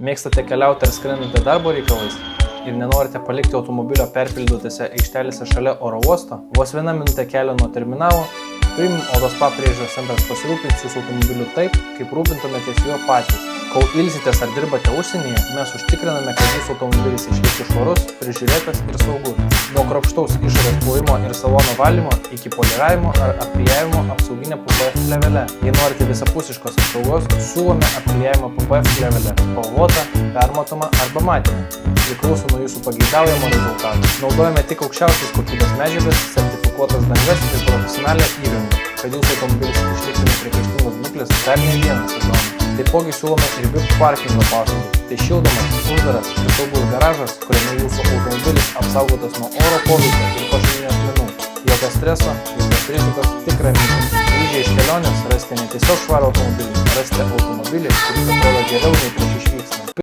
Mėgstate keliauti ar skrendate darbo reikalais ir nenorite palikti automobilio perpildytose aikštelėse šalia oro uosto? Vos 1 minutė kelio nuo terminalo, Premium Auto Spa priežiūros centras pasirūpins jūsų automobiliu taip, kaip rūpintumėtės juo patys. Kol ilsitės ar dirbate užsienyje, mes užtikriname, kad jūsų automobilis išliktų švarus, prižiūrėtas ir saugus. Nuo kruopštaus išorės plovimo ir salono valymo iki poliravimo ar apklijavimo apsauginė PPF plėvele. Jei norite visapusiškos apsaugos, siūlome apklijavimo PPF plėvelę spalvotą, permatomą arba matinę. Priklauso nuo jūsų pageidaujamo rezultato. Naudojame tik aukščiausios kokybės medžiagas, sertifikuotas dangas ir profesionalią įrangą, kad jūsų automobilis išliktų nepriekaištingos būklės dar ne vieną sezoną. Taipogi siūlome ir VIP parkingo paslaugas. Tai šildomas, uždaras ir saugus garažas, kuriame jūsų automobilis apsaugotas nuo oro poveikio ir pašalinių asmenų. Jokio streso, jokios rizikos, tik ramybė. Grįžę iš kelionės rasite ne tiesiog švarų automobilį, rasite automobilį, kuris atrodo geriau nei prieš išvykstant.